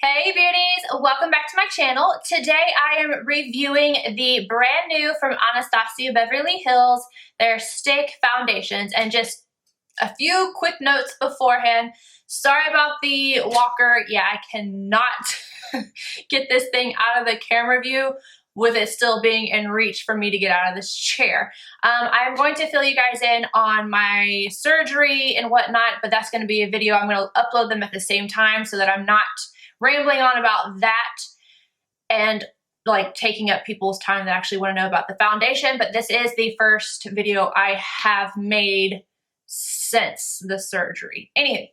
Hey beauties, welcome back to my channel. Today I am reviewing the brand new from Anastasia Beverly Hills, their stick foundations, and just a few quick notes beforehand. Sorry about the walker. Yeah, I cannot get this thing out of the camera view with it still being in reach for me to get out of this chair. I'm going to fill you guys in on my surgery and whatnot, but that's going to be a video. I'm going to upload them at the same time so that I'm not rambling on about that and like taking up people's time that actually want to know about the foundation. But this is the first video I have made since the surgery. Anyway,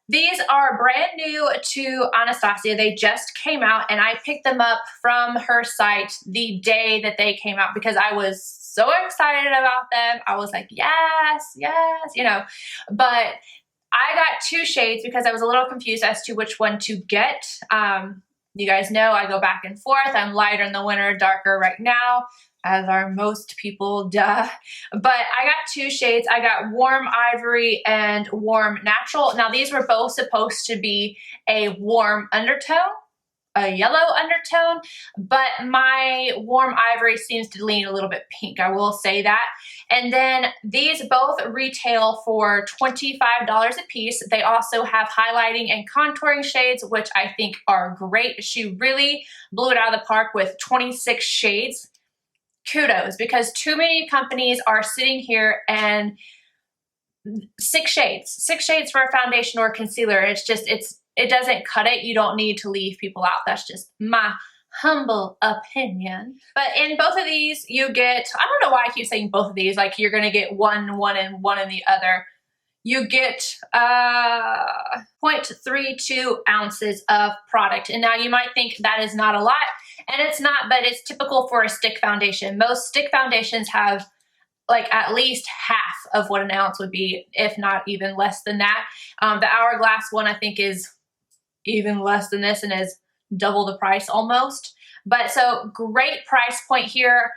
these are brand new to Anastasia. They just came out and I picked them up from her site the day that they came out because I was so excited about them. I was like, yes, yes, you know, but I got two shades because I was a little confused as to which one to get. You guys know I go back and forth. I'm lighter in the winter, darker right now, as are most people, duh. But I got two shades. I got Warm Ivory and Warm Natural. Now these were both supposed to be a warm undertone, a yellow undertone, but my Warm Ivory seems to lean a little bit pink, I will say that. And then these both retail for $25 a piece. They also have highlighting and contouring shades, which I think are great. She really blew it out of the park with 26 shades. Kudos, because too many companies are sitting here and 6 shades for a foundation or concealer. It's just, it doesn't cut it. You don't need to leave people out. That's just my humble opinion. But in both of these, you get, I don't know why I keep saying both of these, like you're going to get one and one in the other. You get 0.32 ounces of product. And now you might think that is not a lot, and it's not, but it's typical for a stick foundation. Most stick foundations have like at least half of what an ounce would be, if not even less than that. The Hourglass one I think is even less than this and is double the price almost. But so great price point here.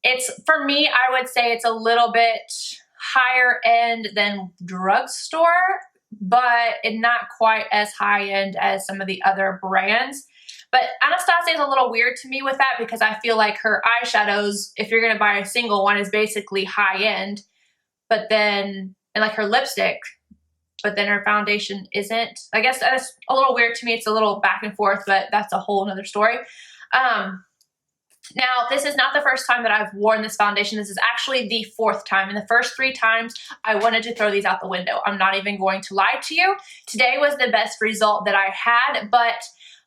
It's, for me, I would say it's a little bit higher end than drugstore, but not quite as high end as some of the other brands. But Anastasia is a little weird to me with that because I feel like her eyeshadows, if you're going to buy a single one, is basically high end, but then, and like her lipstick, but then her foundation isn't. I guess that's a little weird to me. It's a little back and forth, but that's a whole nother story. Now, this is not the first time that I've worn this foundation. This is actually the 4th time. And the first 3 times, I wanted to throw these out the window. I'm not even going to lie to you. Today was the best result that I had, but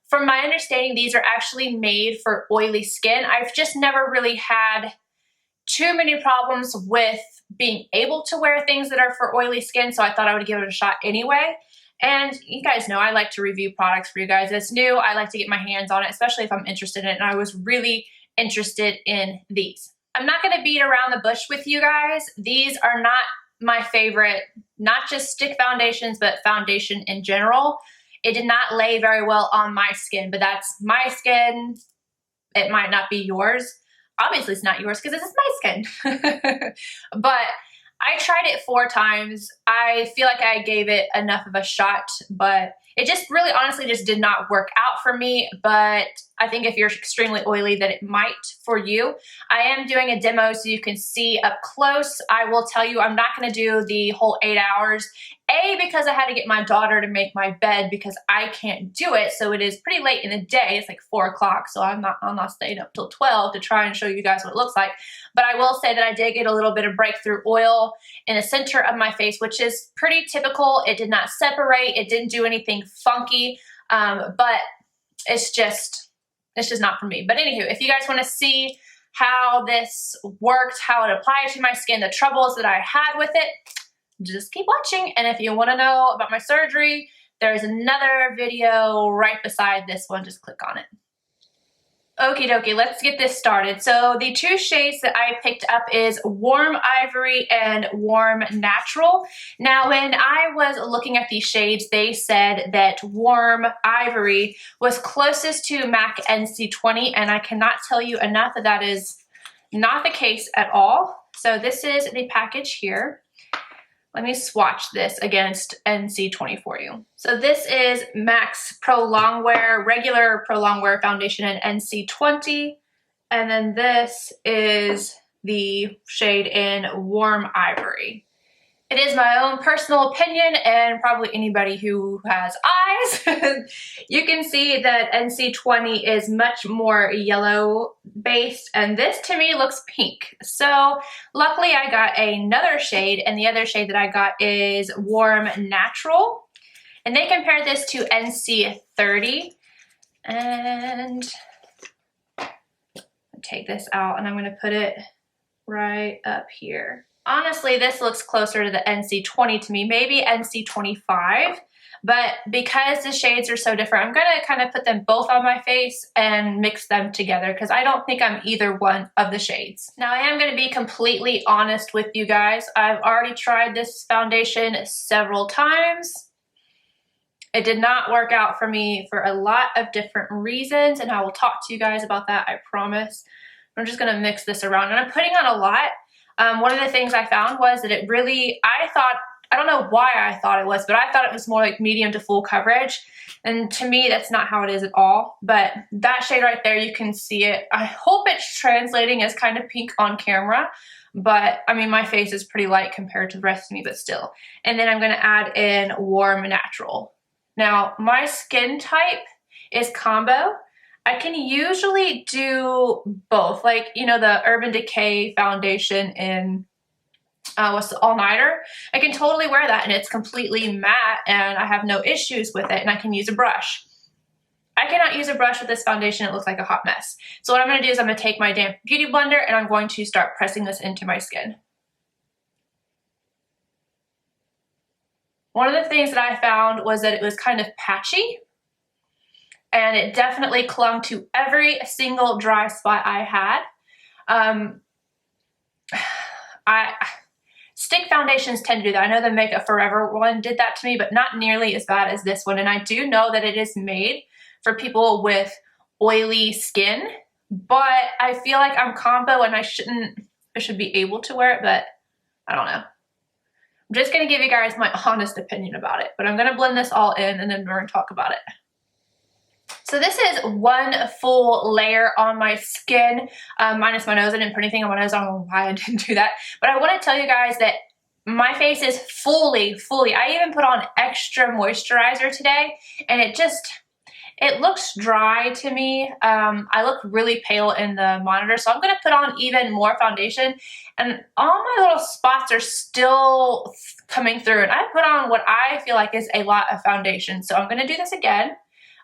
from my understanding, these are actually made for oily skin. I've just never really had too many problems with being able to wear things that are for oily skin, so I thought I would give it a shot anyway. And you guys know I like to review products for you guys. It's new. I like to get my hands on it, especially if I'm interested in it, and I was really interested in these. I'm not going to beat around the bush with you guys. These are not my favorite, not just stick foundations, but foundation in general. It did not lay very well on my skin, but that's my skin. It might not be yours. Obviously it's not yours because this is my skin. But I tried it 4 times. I feel like I gave it enough of a shot, but it just really honestly just did not work out for me. But I think if you're extremely oily, that it might for you. I am doing a demo so you can see up close. I will tell you I'm not going to do the whole 8 hours. A, because I had to get my daughter to make my bed because I can't do it. So it is pretty late in the day. It's like 4 o'clock. So I'm not staying up till 12 to try and show you guys what it looks like. But I will say that I did get a little bit of breakthrough oil in the center of my face, which is pretty typical. It did not separate. It didn't do anything funky. But it's just not for me. But anywho, if you guys want to see how this worked, how it applied to my skin, the troubles that I had with it, just keep watching. And if you want to know about my surgery, there's another video right beside this one. Just click on it. Okie dokie, let's get this started. So the 2 shades that I picked up is Warm Ivory and Warm Natural. Now, when I was looking at these shades, they said that Warm Ivory was closest to MAC NC20, and I cannot tell you enough that that is not the case at all. So this is the package here. Let me swatch this against NC20 for you. So this is MAC's Pro Longwear, regular Pro Longwear foundation in NC20. And then this is the shade in Warm Ivory. It is my own personal opinion, and probably anybody who has eyes, you can see that NC20 is much more yellow based, and this to me looks pink. So luckily I got another shade, and the other shade that I got is Warm Natural. And they compared this to NC30, and take this out and I'm going to put it right up here. Honestly, this looks closer to the NC20 to me, maybe NC25, but because the shades are so different, I'm going to kind of put them both on my face and mix them together because I don't think I'm either one of the shades. Now, I am going to be completely honest with you guys. I've already tried this foundation several times. It did not work out for me for a lot of different reasons, and I will talk to you guys about that, I promise. I'm just going to mix this around, and I'm putting on a lot. One of the things I found was that it really, I don't know why I thought it was, but I thought it was more like medium to full coverage. And to me, that's not how it is at all. But that shade right there, you can see it. I hope it's translating as kind of pink on camera. But I mean, my face is pretty light compared to the rest of me, but still. And then I'm going to add in Warm Natural. Now, my skin type is combo. I can usually do both, like, you know, the Urban Decay foundation in, what's the All-Nighter? I can totally wear that and it's completely matte and I have no issues with it, and I can use a brush. I cannot use a brush with this foundation. It looks like a hot mess. So what I'm going to do is I'm going to take my damp beauty blender and I'm going to start pressing this into my skin. One of the things that I found was that it was kind of patchy. And it definitely clung to every single dry spot I had. Stick foundations tend to do that. I know the Makeup Forever one did that to me, but not nearly as bad as this one. And I do know that it is made for people with oily skin, but I feel like I'm combo and I should be able to wear it, but I don't know. I'm just going to give you guys my honest opinion about it, but I'm going to blend this all in and then we're going to talk about it. So this is one full layer on my skin, minus my nose. I didn't put anything on my nose. I don't know why I didn't do that. But I want to tell you guys that my face is fully, I even put on extra moisturizer today, and it looks dry to me. I look really pale in the monitor, so I'm going to put on even more foundation, and all my little spots are still coming through, and I put on what I feel like is a lot of foundation. So I'm going to do this again.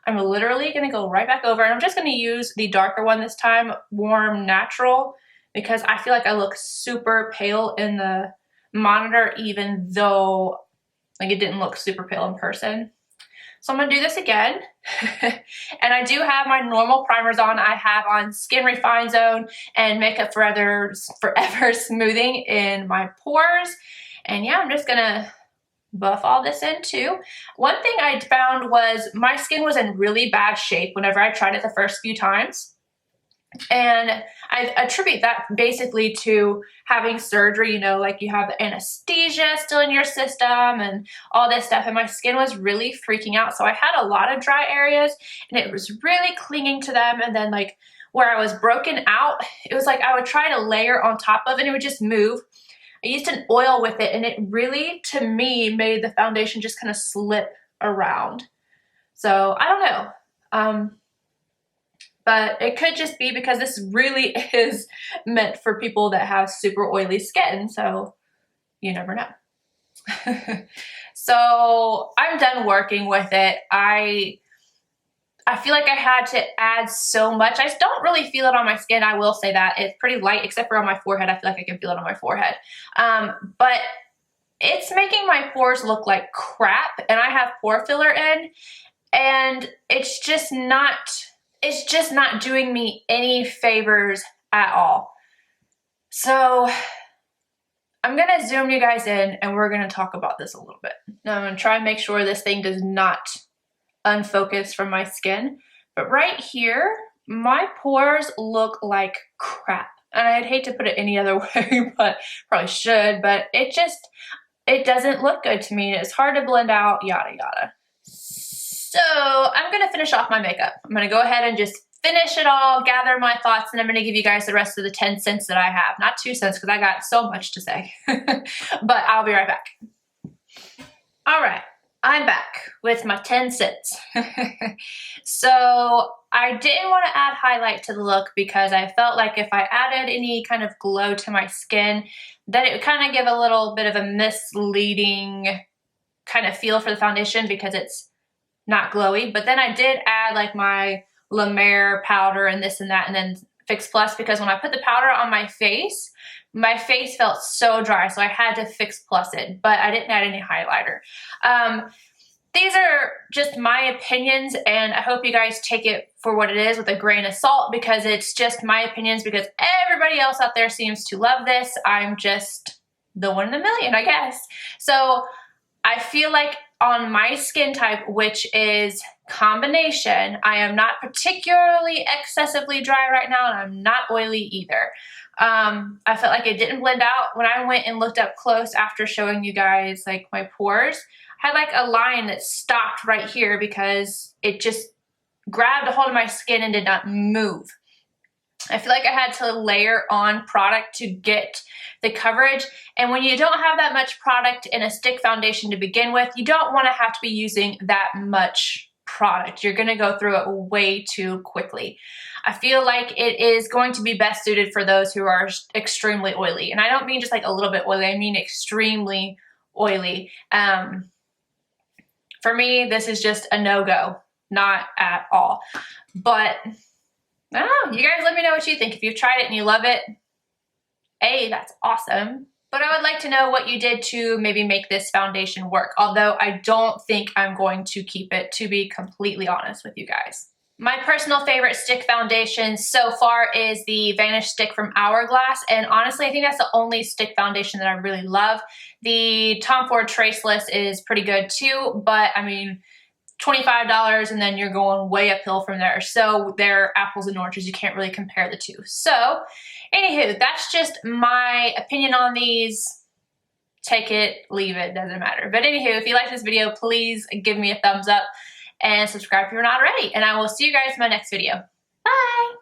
I'm literally going to go right back over, and I'm just going to use the darker one this time, Warm Natural, because I feel like I look super pale in the monitor, even though like it didn't look super pale in person. So I'm going to do this again. And I do have my normal primers on. I have on Skin Refine Zone and Makeup Forever Smoothing in my pores. And yeah, I'm just going to buff all this in too. One thing I found was my skin was in really bad shape whenever I tried it the first few times. And I attribute that basically to having surgery, you know, like you have the anesthesia still in your system and all this stuff. And my skin was really freaking out. So I had a lot of dry areas and it was really clinging to them. And then like where I was broken out, it was like I would try to layer on top of it and it would just move. I used an oil with it and it really, to me, made the foundation just kind of slip around. So I don't know. But it could just be because this really is meant for people that have super oily skin. So you never know. So I'm done working with it. I feel like I had to add so much. I don't really feel it on my skin. I will say that. It's pretty light, except for on my forehead. I feel like I can feel it on my forehead. But it's making my pores look like crap. And I have pore filler in. And it's just not doing me any favors at all. So I'm going to zoom you guys in and we're going to talk about this a little bit. Now I'm going to try and make sure this thing does not unfocused from my skin, but right here my pores look like crap, and I'd hate to put it any other way, but probably should, but it's it doesn't look good to me. It's hard to blend out, yada yada. So I'm gonna finish off my makeup. I'm gonna go ahead and just finish it all, gather my thoughts, and I'm gonna give you guys the rest of the 10 cents that I have. Not 2 cents, because I got so much to say. But I'll be right back. All right, I'm back with my 10 cents. So I didn't want to add highlight to the look because I felt like if I added any kind of glow to my skin, that it would kind of give a little bit of a misleading kind of feel for the foundation because it's not glowy. But then I did add like my La Mer powder and this and that, and then Fix Plus, because when I put the powder on my face felt so dry, so I had to Fix Plus it, but I didn't add any highlighter. These are just my opinions, and I hope you guys take it for what it is with a grain of salt, because it's just my opinions, because everybody else out there seems to love this. I'm just the one in a million, I guess. So I feel like on my skin type, which is combination, I am not particularly excessively dry right now, and I'm not oily either. I felt like it didn't blend out. When I went and looked up close after showing you guys like my pores, I had like a line that stopped right here because it just grabbed a hold of my skin and did not move. I feel like I had to layer on product to get the coverage, and when you don't have that much product in a stick foundation to begin with, you don't want to have to be using that much product. You're going to go through it way too quickly. I feel like it is going to be best suited for those who are extremely oily, and I don't mean just like a little bit oily, I mean extremely oily. For me, this is just a no-go, not at all. But I don't know, you guys let me know what you think. If you've tried it and you love it, hey, that's awesome. But I would like to know what you did to maybe make this foundation work, although I don't think I'm going to keep it, to be completely honest with you guys. My personal favorite stick foundation so far is the Vanish Stick from Hourglass, and honestly, I think that's the only stick foundation that I really love. The Tom Ford Traceless is pretty good too, but I mean, $25 and then you're going way uphill from there. So they're apples and oranges. You can't really compare the two. So anywho, that's just my opinion on these. Take it, leave it, doesn't matter. But anywho, if you like this video, please give me a thumbs up and subscribe if you're not already. And I will see you guys in my next video. Bye!